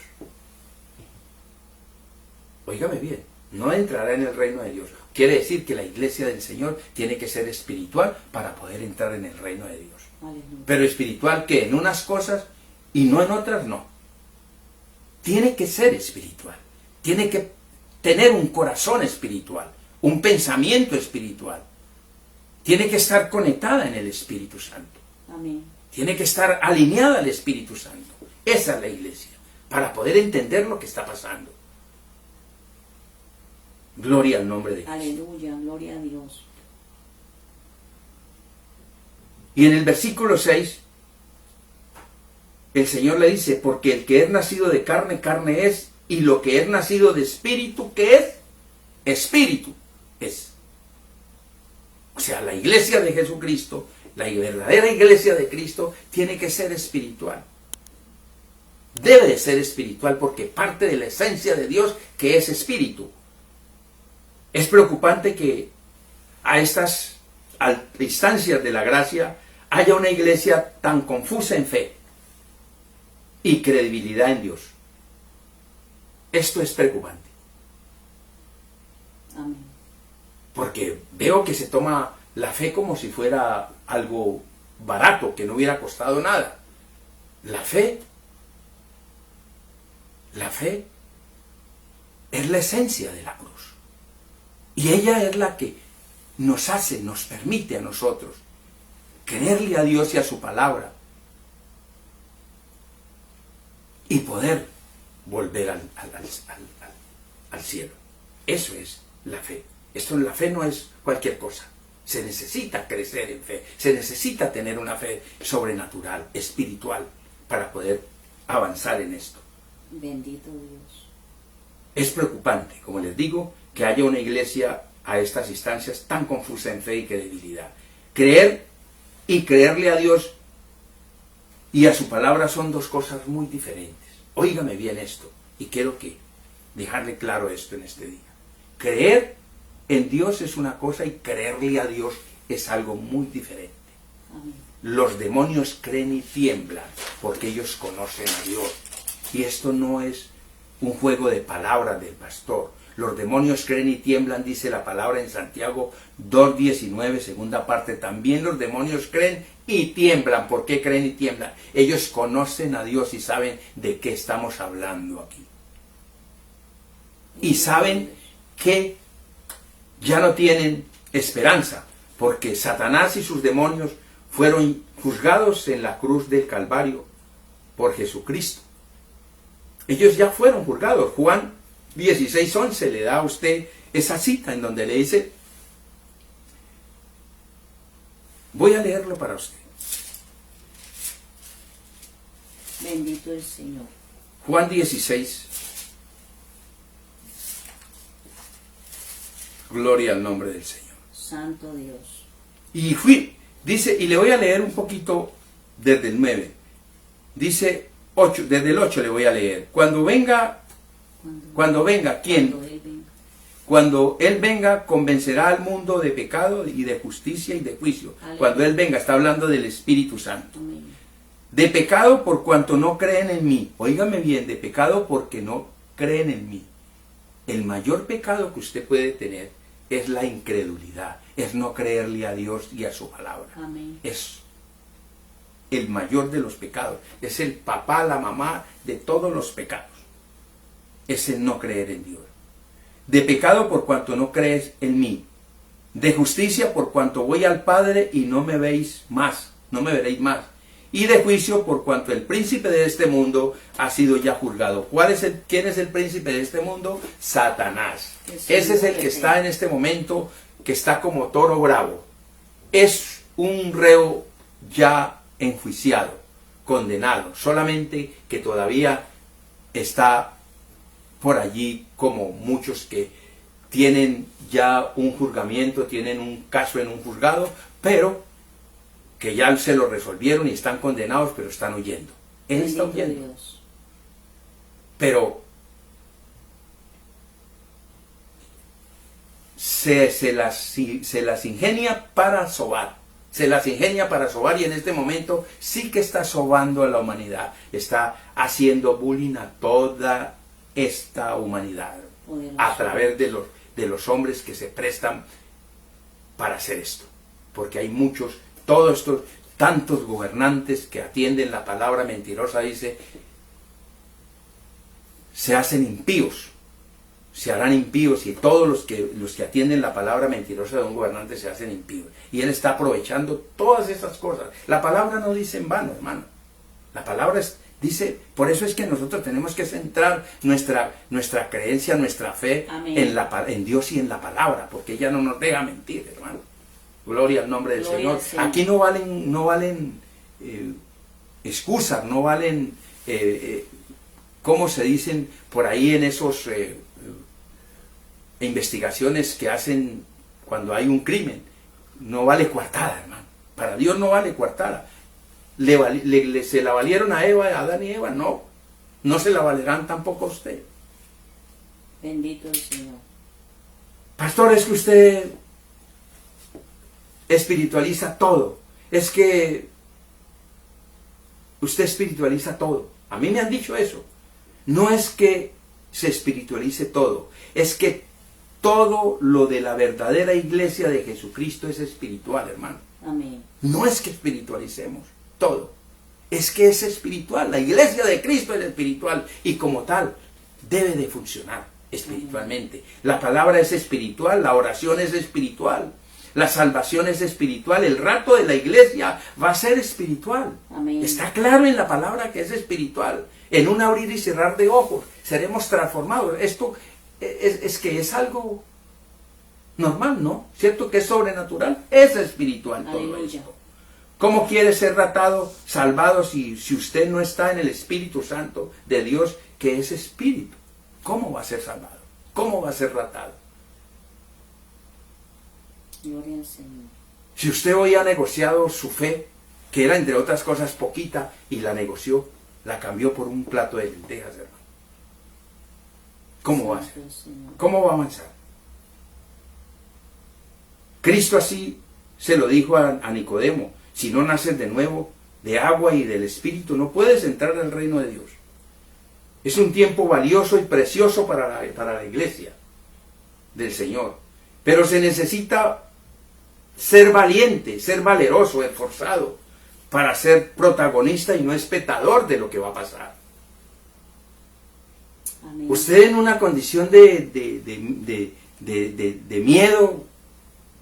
Óigame bien, no entrará en el reino de Dios. Quiere decir que la iglesia del Señor tiene que ser espiritual para poder entrar en el reino de Dios. Aleluya. Pero espiritual que en unas cosas y no en otras, no. tiene que ser espiritual, tiene que tener un corazón espiritual, un pensamiento espiritual, tiene que estar conectada en el Espíritu Santo, Amén. tiene que estar alineada al Espíritu Santo. Esa es la iglesia, para poder entender lo que está pasando. Gloria al nombre de Cristo. Aleluya, gloria a Dios. Y en el versículo 6, el Señor le dice, porque el que es nacido de carne, carne es, y lo que es nacido de espíritu, ¿qué es? Espíritu es. O sea, la iglesia de Jesucristo, la verdadera iglesia de Cristo, tiene que ser espiritual. Debe de ser espiritual porque parte de la esencia de Dios, que es espíritu. Es preocupante que a estas instancias de la gracia haya una iglesia tan confusa en fe y credibilidad en Dios. Esto es preocupante. Amén. Porque veo que se toma la fe como si fuera algo barato, que no hubiera costado nada. La fe es la esencia de la cruz. Y ella es la que nos hace, nos permite a nosotros creerle a Dios y a su palabra y poder volver al cielo. Eso es la fe. La fe no es cualquier cosa. Se necesita crecer en fe. Se necesita tener una fe sobrenatural, espiritual, para poder avanzar en esto. Bendito Dios. Es preocupante, como les digo, que haya una iglesia a estas instancias tan confusa en fe y credibilidad. Creer y creerle a Dios y a su palabra son dos cosas muy diferentes. Óigame bien esto, y quiero que dejarle claro esto en este día. Creer en Dios es una cosa y creerle a Dios es algo muy diferente. Amén. Los demonios creen y tiemblan porque ellos conocen a Dios. Y esto no es un juego de palabras del pastor. Los demonios creen y tiemblan, dice la palabra en Santiago 2:19, segunda parte. También los demonios creen y tiemblan. ¿Por qué creen y tiemblan? Ellos conocen a Dios y saben de qué estamos hablando aquí. Y saben que ya no tienen esperanza, porque Satanás y sus demonios fueron juzgados en la cruz del Calvario por Jesucristo. Ellos ya fueron juzgados. Juan 16:11 le da a usted esa cita en donde le dice, voy a leerlo para usted. Bendito el Señor. Juan 16. Gloria al nombre del Señor. Santo Dios. Y dice, y le voy a leer un poquito desde el 9. Dice 8, desde el 8 le voy a leer. Cuando venga, ¿quién? Cuando Él venga, convencerá al mundo de pecado y de justicia y de juicio. Aleluya. Cuando Él venga, está hablando del Espíritu Santo. Amén. De pecado por cuanto no creen en mí. Óigame bien, de pecado porque no creen en mí. El mayor pecado que usted puede tener es la incredulidad, es no creerle a Dios y a su palabra. Amén. Es el mayor de los pecados, es el papá, la mamá de todos los pecados. Es el no creer en Dios. De pecado por cuanto no crees en mí. De justicia por cuanto voy al Padre y no me veis más, no me veréis más. Y de juicio por cuanto el príncipe de este mundo ha sido ya juzgado. ¿Quién es el príncipe de este mundo? Satanás. Ese es el que está en este momento, que está como toro bravo. Es un reo ya enjuiciado, condenado, solamente que todavía está por allí como muchos que tienen ya un juzgamiento, tienen un caso en un juzgado, pero que ya se lo resolvieron y están condenados, pero están huyendo. Él está Bendito huyendo. Dios. Pero se las ingenia para sobar. Se las ingenia para sobar y en este momento sí que está sobando a la humanidad. Está haciendo bullying a toda esta humanidad. Poderoso. A través de los hombres que se prestan para hacer esto. Porque hay muchos, todos estos, tantos gobernantes que atienden la palabra mentirosa, dice, se hacen impíos, se harán impíos, y todos los que atienden la palabra mentirosa de un gobernante se hacen impíos. Y él está aprovechando todas esas cosas. La palabra no dice en vano, hermano. La palabra dice, por eso es que nosotros tenemos que centrar nuestra creencia, nuestra fe en Dios y en la palabra, porque ella no nos deja mentir, hermano. Gloria al nombre del Señor. Aquí no valen excusas, no valen, ¿cómo se dicen por ahí en esos investigaciones que hacen cuando hay un crimen? No vale coartada, hermano. Para Dios no vale coartada. ¿Se la valieron a Adán y Eva? No se la valerán tampoco a usted. Bendito el Señor. Pastor, es que usted espiritualiza todo. Es que usted espiritualiza todo. A mí me han dicho eso. No es que se espiritualice todo, es que todo lo de la verdadera iglesia de Jesucristo es espiritual, hermano. Amén. No es que espiritualicemos todo, es que es espiritual. La iglesia de Cristo es espiritual y como tal debe de funcionar espiritualmente. La palabra es espiritual, la oración es espiritual, la salvación es espiritual, el rapto de la iglesia va a ser espiritual. Amén. Está claro en la palabra que es espiritual. En un abrir y cerrar de ojos seremos transformados. Esto es que es algo normal, ¿no? ¿Cierto que es sobrenatural? Es espiritual todo Aleluya. esto. ¿Cómo quiere ser ratado, salvado, si usted no está en el Espíritu Santo de Dios, que es Espíritu? ¿Cómo va a ser salvado? ¿Cómo va a ser ratado? Gloria al Señor. Si usted hoy ha negociado su fe, que era entre otras cosas poquita, y la negoció, la cambió por un plato de lentejas, hermano, ¿cómo va a ser? ¿Cómo va a avanzar? Cristo así se lo dijo a Nicodemo: si no naces de nuevo, de agua y del Espíritu, no puedes entrar al reino de Dios. Es un tiempo valioso y precioso para la iglesia del Señor. Pero se necesita ser valiente, ser valeroso, esforzado, para ser protagonista y no espectador de lo que va a pasar. Amén. Usted en una condición de miedo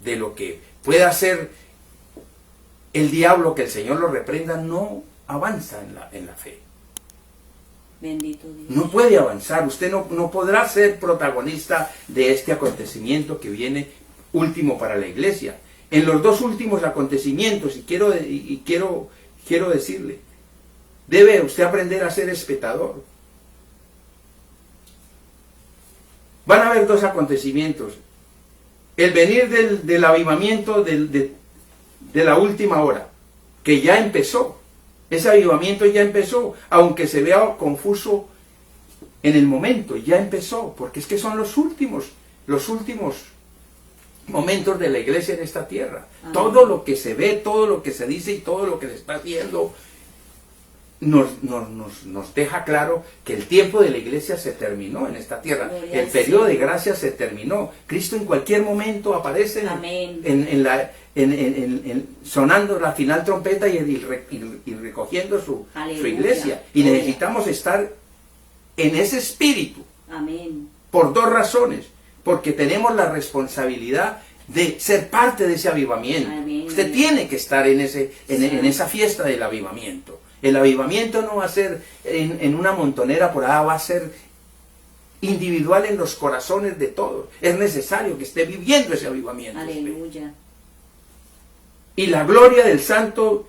de lo que pueda hacer el diablo, que el Señor lo reprenda, no avanza en la fe. Bendito Dios. No puede avanzar. Usted no podrá ser protagonista de este acontecimiento que viene último para la iglesia. En los dos últimos acontecimientos, y quiero decirle, debe usted aprender a ser espectador. Van a haber dos acontecimientos: el venir del avivamiento de la última hora, que ya empezó. Ese avivamiento ya empezó, aunque se vea confuso en el momento, ya empezó, porque es que son los últimos momentos de la iglesia en esta tierra. Amén. Todo lo que se ve, todo lo que se dice y todo lo que se está haciendo nos deja claro que el tiempo de la iglesia se terminó en esta tierra. Gloria El al periodo de Señor. gracia se terminó. Cristo en cualquier momento aparece Amén. sonando la final trompeta y recogiendo su Aleluya. iglesia. Y Gloria. necesitamos estar en ese espíritu Amén. por dos razones: porque tenemos la responsabilidad de ser parte de ese avivamiento. Amén. Usted tiene que estar en esa fiesta del avivamiento. El avivamiento no va a ser en una montonera por allá, va a ser individual en los corazones de todos. Es necesario que esté viviendo ese avivamiento. Aleluya. Y la gloria del Santo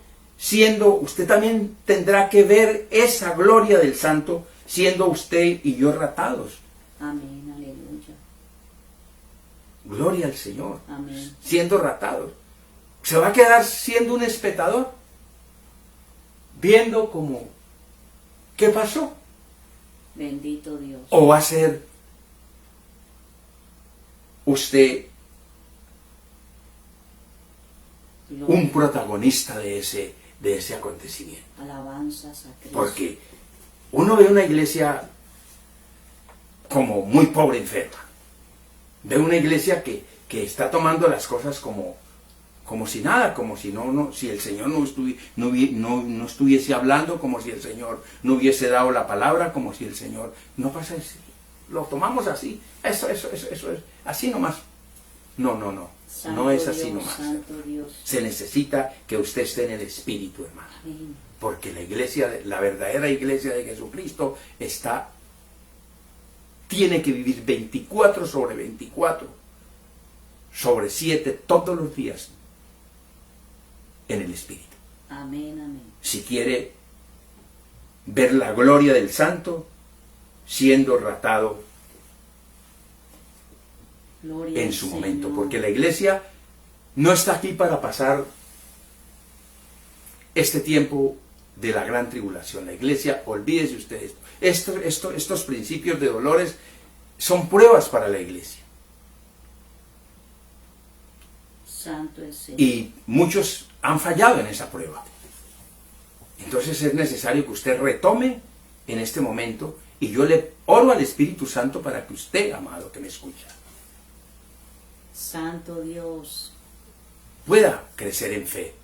usted también tendrá que ver esa gloria del Santo siendo usted y yo ratados. Amén. Aleluya. Gloria al Señor. Amén. Siendo ratados. ¿Se va a quedar siendo un espectador? Viendo como, ¿qué pasó? Bendito Dios. ¿O va a ser usted Gloria. un protagonista de ese acontecimiento? Alabanzas a Cristo. Porque uno ve una iglesia como muy pobre, enferma. Ve una iglesia que está tomando las cosas como como si nada, como si si el Señor no estuviese hablando, como si el Señor no hubiese dado la palabra, como si el Señor no pasa así. Lo tomamos así, eso es así nomás. No Santo es así Dios, nomás. Santo Dios. Se necesita que usted esté en el Espíritu, hermano. Amén. Porque la iglesia, la verdadera iglesia de Jesucristo tiene que vivir 24 sobre 24, sobre 7, todos los días, en el Espíritu. Amén, amén. Si quiere ver la gloria del Santo, siendo ratado Gloria en al su Señor. momento, porque la iglesia no está aquí para pasar este tiempo de la gran tribulación. La iglesia, olvídese ustedes, estos principios de dolores son pruebas para la iglesia. Santo es Señor. Y muchos han fallado en esa prueba. Entonces es necesario que usted retome en este momento, y yo le oro al Espíritu Santo para que usted, amado, que me escucha, Santo Dios. pueda crecer en fe,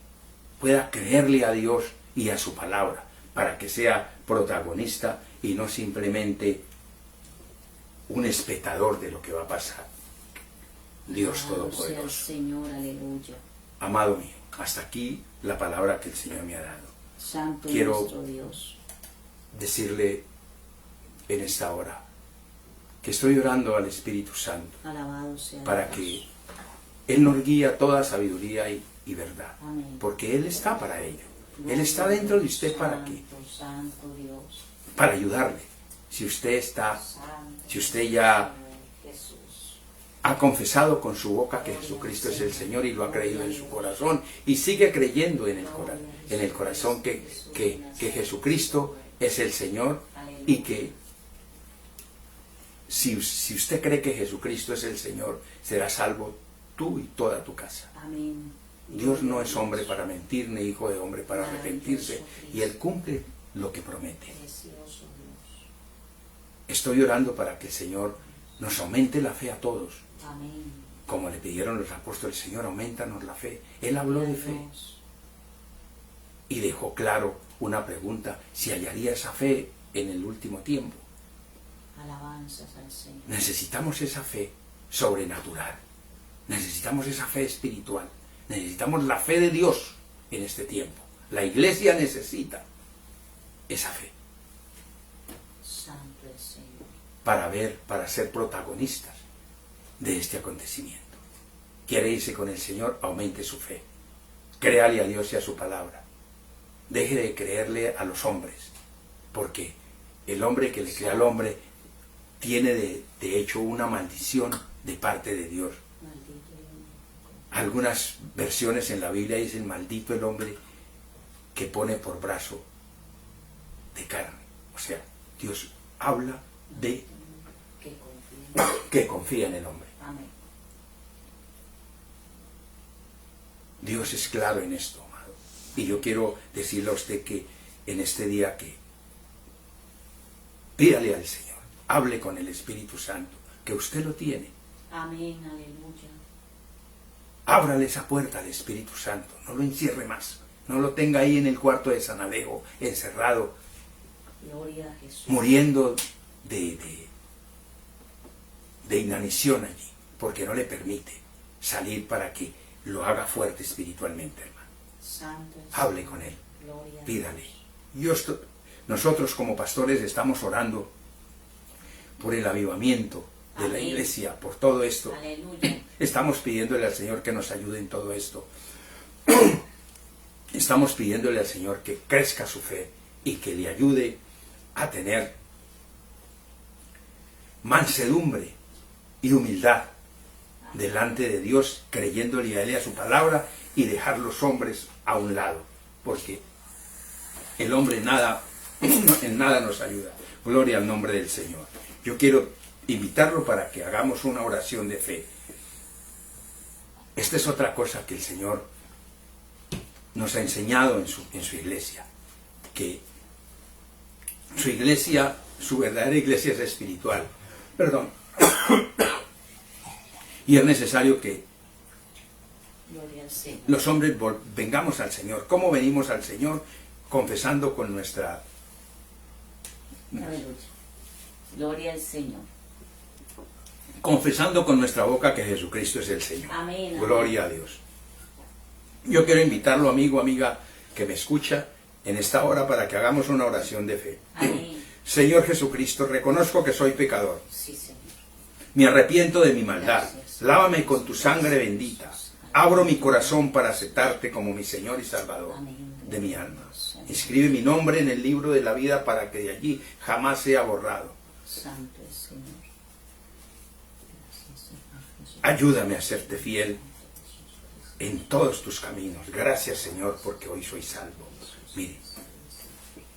pueda creerle a Dios y a su palabra, para que sea protagonista y no simplemente un espectador de lo que va a pasar. Dios Alabado sea el Todopoderoso. Señor, aleluya. Amado mío, hasta aquí la palabra que el Señor me ha dado. Santo Quiero nuestro Dios. decirle en esta hora que estoy orando al Espíritu Santo Alabado sea para Dios. que Él nos guíe a toda sabiduría y verdad, Amén. porque Él está para ello. Él está dentro de usted para que, Santo Dios. para ayudarle. Si usted Santo si usted ya Jesús. ha confesado con su boca que Jesucristo es el Señor y lo ha creído en su corazón y sigue creyendo en el corazón que Jesucristo es el Señor, y que si usted cree que Jesucristo es el Señor, será salvo tú y toda tu casa. Amén. Dios no es hombre para mentir, ni hijo de hombre para arrepentirse, y Él cumple lo que promete. Precioso Dios. Estoy orando para que el Señor nos aumente la fe a todos, Amén. como le pidieron los apóstoles: Señor, aumentanos la fe. Él habló de fe Dios. y dejó claro una pregunta: si hallaría esa fe en el último tiempo. Alabanzas al Señor. Necesitamos esa fe sobrenatural, necesitamos esa fe espiritual, necesitamos la fe de Dios en este tiempo. La iglesia necesita esa fe Santo el Señor. para ser protagonistas de este acontecimiento. Quiere irse con el Señor, aumente su fe. Créale a Dios y a su palabra. Deje de creerle a los hombres, porque el hombre que le cree al hombre tiene de hecho una maldición de parte de Dios. Maldito Dios. Algunas versiones en la Biblia dicen: maldito el hombre que pone por brazo de carne. O sea, Dios habla de Que confíe. que confía en el hombre. Amén. Dios es claro en esto, amado. Y yo quiero decirle a usted que en este día que pídale al Señor, hable con el Espíritu Santo, que usted lo tiene. Amén. Aleluya. Ábrale esa puerta al Espíritu Santo, no lo encierre más, no lo tenga ahí en el cuarto de San Alejo, encerrado, Gloria a Jesús. muriendo de inanición allí, porque no le permite salir para que lo haga fuerte espiritualmente, hermano. Santo el Hable Señor. con Él, Gloria a pídale. Dios. Nosotros como pastores estamos orando por el avivamiento de la Amén. iglesia, por todo esto. Aleluya. Estamos pidiéndole al Señor que nos ayude en todo esto. Estamos pidiéndole al Señor que crezca su fe y que le ayude a tener mansedumbre y humildad delante de Dios, creyéndole a Él y a su palabra, y dejar los hombres a un lado, porque el hombre en nada nos ayuda. Gloria al nombre del Señor. Yo quiero invitarlo para que hagamos una oración de fe. Esta es otra cosa que el Señor nos ha enseñado en su iglesia, que su iglesia, su verdadera iglesia es espiritual. Perdón. Y es necesario que Gloria al Señor. los hombres vengamos al Señor. ¿Cómo venimos al Señor? Confesando con nuestra... Aleluya. Gloria al Señor. Confesando con nuestra boca que Jesucristo es el Señor. Amén. Gloria a Dios. Yo quiero invitarlo, amigo, amiga, que me escucha en esta hora para que hagamos una oración de fe. Amén. Señor Jesucristo, reconozco que soy pecador. Sí, Señor. Me arrepiento de mi maldad. Gracias. Lávame con tu sangre bendita. Abro mi corazón para aceptarte como mi Señor y Salvador Amén. de mi alma. Inscribe mi nombre en el libro de la vida para que de allí jamás sea borrado. Santo es Señor. Gracias, Señor Jesús. Ayúdame a serte fiel en todos tus caminos. Gracias, Señor, porque hoy soy salvo. Mire,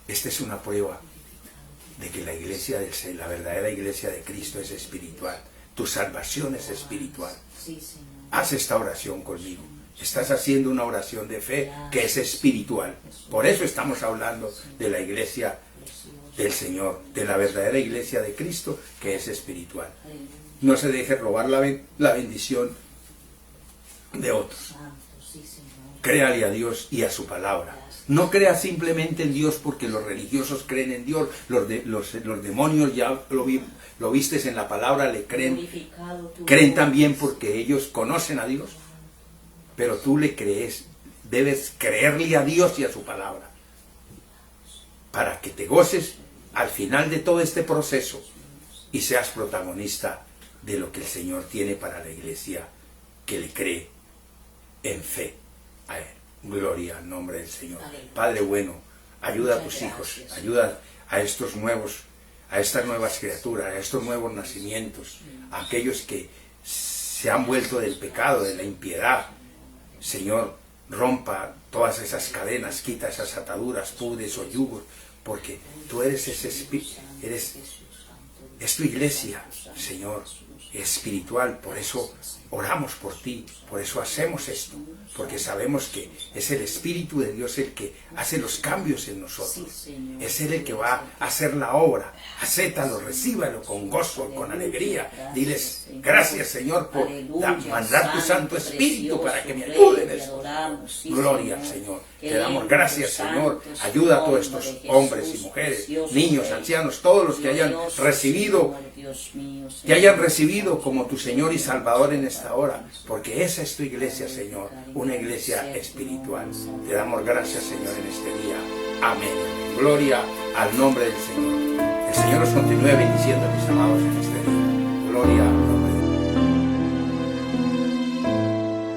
esta es una prueba de que la iglesia la verdadera iglesia de Cristo es espiritual. Tu salvación es espiritual. Sí, Señor. Haz esta oración conmigo. Estás haciendo una oración de fe que es espiritual. Por eso estamos hablando de la iglesia del Señor, de la verdadera iglesia de Cristo que es espiritual. Aleluya. No se deje robar la bendición de otros. Santo, sí, Señor. Créale a Dios y a su palabra. No crea simplemente en Dios porque los religiosos creen en Dios, los demonios ya lo vistes en la palabra, le creen. Glorificado tu Creen nombre. también porque ellos conocen a Dios. Pero tú le crees, debes creerle a Dios y a su palabra. Para que te goces al final de todo este proceso y seas protagonista de lo que el Señor tiene para la iglesia que le cree en fe a Él. Gloria al nombre del Señor. Aleluya. Padre bueno, ayuda a tus Muchas hijos, gracias. ayuda a estos nuevos, a estas nuevas criaturas, a estos nuevos nacimientos, a aquellos que se han vuelto del pecado, de la impiedad. Señor, rompa todas esas cadenas, quita esas ataduras, pudes o yugos, porque tú eres ese espíritu, es tu iglesia, Señor, espiritual. Por eso oramos por ti, por eso hacemos esto, porque sabemos que es el Espíritu de Dios el que hace los cambios en nosotros. Sí, Señor. Es Él el que va a hacer la obra. Acéptalo, recíbalo con gozo, con alegría. Diles, gracias, Señor, por mandar tu Santo Espíritu para que me ayude en esto. Gloria al Señor. Te damos gracias, Señor. Ayuda a todos estos hombres y mujeres, niños, ancianos, todos los que hayan recibido, como tu Señor y Salvador en esta hora, porque esa es tu iglesia, Señor, una iglesia espiritual. Te damos gracias, Señor, en este día. Amén. Gloria al nombre del Señor. El Señor os continúe bendiciendo, mis amados, en este día. Gloria al nombre